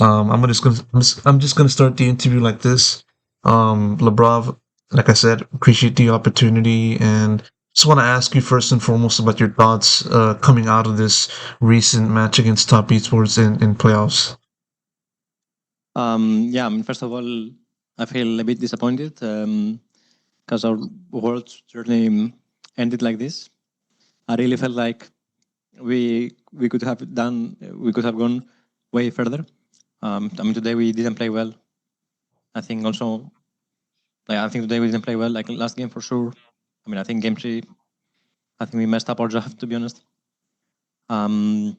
I'm just gonna start the interview like this. Labrov, like I said, appreciate the opportunity and just want to ask you first and foremost about your thoughts coming out of this recent match against Top Esports in playoffs. Yeah, I mean, first of all, I feel a bit disappointed because our world journey ended like this. I really felt like we could have gone way further. I mean, today we didn't play well. I think also, I think today we didn't play well. Like last game for sure. I mean, I think game 3, I think we messed up our draft, to be honest. Um,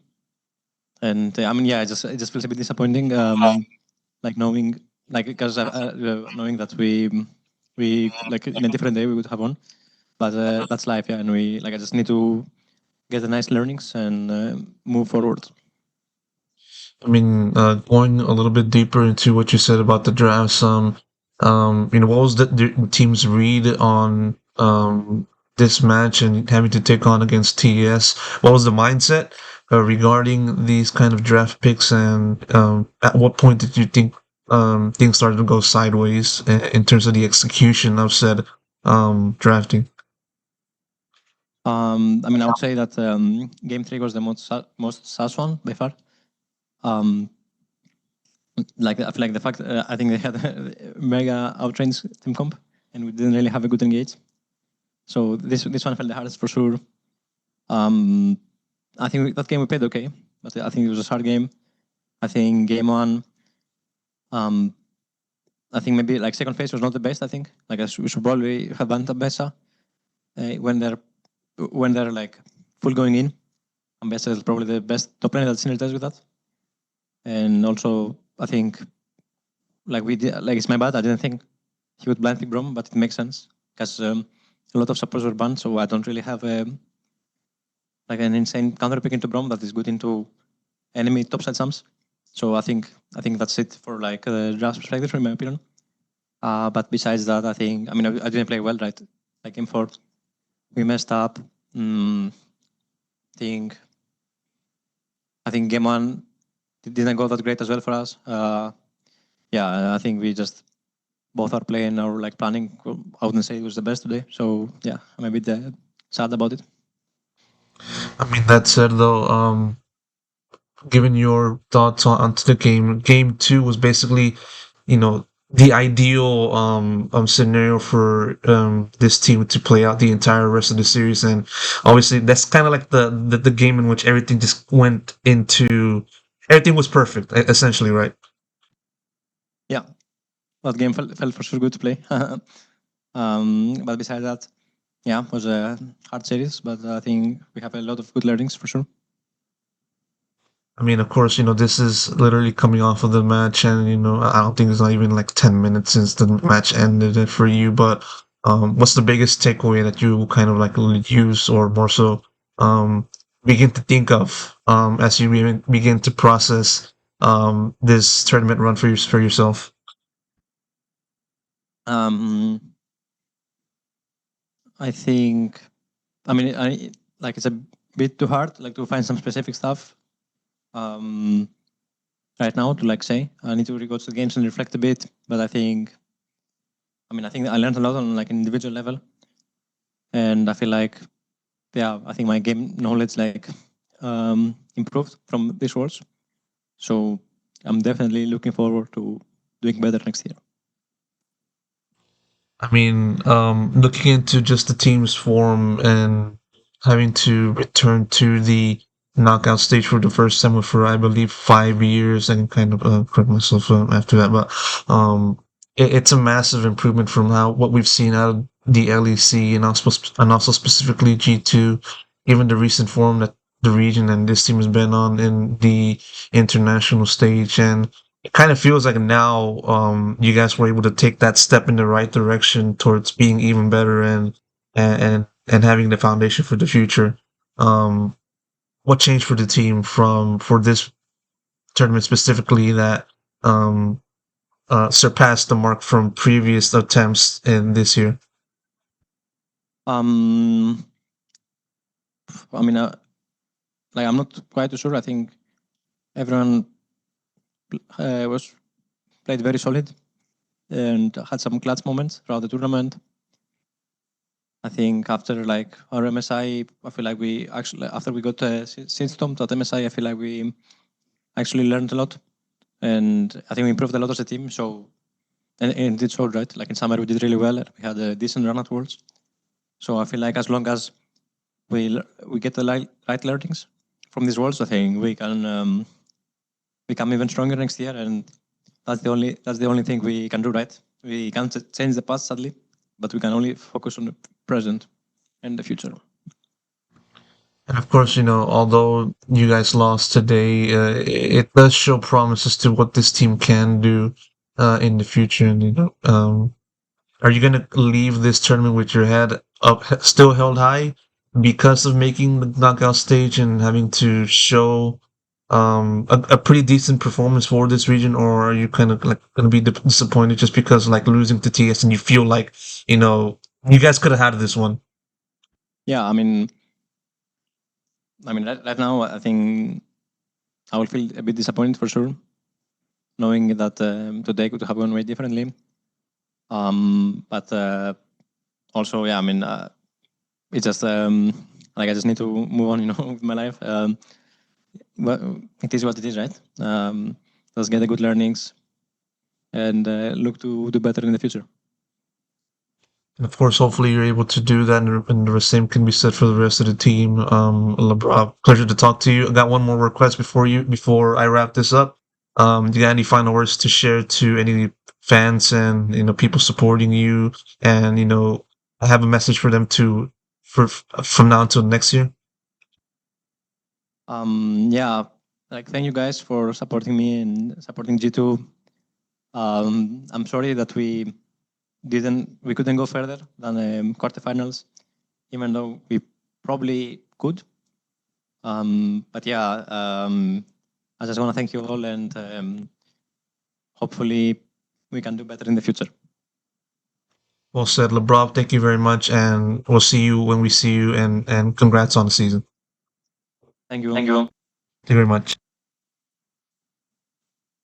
and I mean, yeah, it just feels a bit disappointing. Like knowing, like because knowing that we like in a different day we would have won, but that's life, yeah. And we like I just need to get the nice learnings and move forward. I mean, going a little bit deeper into what you said about the drafts, what was the team's read on this match and having to take on against TES? What was the mindset regarding these kind of draft picks, and at what point did you think things started to go sideways in terms of the execution of said drafting? I mean, I would say that game 3 was the most sus one by far. Um, like I feel like the fact I think they had a mega outtrained team comp, and we didn't really have a good engage. So this one felt the hardest for sure. I think that game we played okay, but I think it was a hard game. I think game 1, um, I think maybe like second phase was not the best. I think like we should probably have done Bessa when they're like full going in. And Bessa is probably the best top laner that synergizes with that. And also I think like we did, like it's my bad. I didn't think he would blind pick Brom, but it makes sense because a lot of supports were banned, so I don't really have like an insane counter pick into Brom that is good into enemy topside sums. So I think that's it for like the draft perspective, in my opinion. But besides that, I think I mean I didn't play well, right? Like game 4, we messed up. Mm, think I think game 1 didn't go that great as well for us. Yeah, I think we just both are playing or like planning. I wouldn't say it was the best today. So yeah, I'm a bit sad about it. I mean, that said, though, given your thoughts onto the game, game two was basically, the ideal scenario for this team to play out the entire rest of the series, and obviously that's kind of like the game in which everything just went into everything was perfect, essentially, right? Yeah, that game felt for sure good to play. But besides that, yeah, it was a hard series. But I think we have a lot of good learnings for sure. I mean, of course, this is literally coming off of the match, and I don't think it's not even like 10 minutes since the match ended for you. But what's the biggest takeaway that you kind of like use, or more so, begin to think of as you begin to process this tournament run for yourself? Um, I think, I mean, I like it's a bit too hard like to find some specific stuff um, right now to like say. I need to really go to the games and reflect a bit. But I think I learned a lot on like an individual level, and I feel like yeah, I think my game knowledge like improved from these words. So I'm definitely looking forward to doing better next year. I mean, looking into just the team's form and having to return to the knockout stage for the first time for, I believe, 5 years, and kind of correct myself after that, but it's a massive improvement from what we've seen out of the LEC, and also specifically G2, even the recent form that the region and this team has been on in the international stage. And it kind of feels like now you guys were able to take that step in the right direction towards being even better, and having the foundation for the future. Um, what changed for the team for this tournament specifically that um, surpassed the mark from previous attempts in this year? Um, I mean, like I'm not quite sure. I think everyone was played very solid and had some clutch moments throughout the tournament. I think after like our MSI, I feel like we actually after we got Sindstorm at MSI, I feel like we actually learned a lot, and I think we improved a lot as a team. So and it's all right. Like in summer, we did really well. We had a decent run at Worlds. So I feel like as long as we get the right learnings from these Worlds, I think we can become even stronger next year. And that's the only thing we can do right. We can't change the past sadly, but we can only focus on the present and the future. And of course, although you guys lost today, it does show promises to what this team can do in the future. And are you gonna leave this tournament with your head up, still held high, because of making the knockout stage and having to show a pretty decent performance for this region, or are you kind of like gonna be disappointed just because like losing to TS and you feel like you guys could have had this one? Yeah, I mean, right now, I think I will feel a bit disappointed for sure, knowing that today could have gone way differently. But also, yeah, it's just like I just need to move on, with my life. But it is what it is, right? Let's get the good learnings and look to do better in the future. And of course, hopefully you're able to do that, and the same can be said for the rest of the team. Labrov, pleasure to talk to you. I got one more request before I wrap this up. Do you got any final words to share to any fans and people supporting you, and I have a message for them from now until next year? Yeah, like thank you guys for supporting me and supporting G2. I'm sorry that we couldn't go further than the quarterfinals, even though we probably could. But yeah, I just want to thank you all, and hopefully we can do better in the future. Well said, Labrov. Thank you very much, and we'll see you when we see you. And congrats on the season. Thank you. Thank you very much.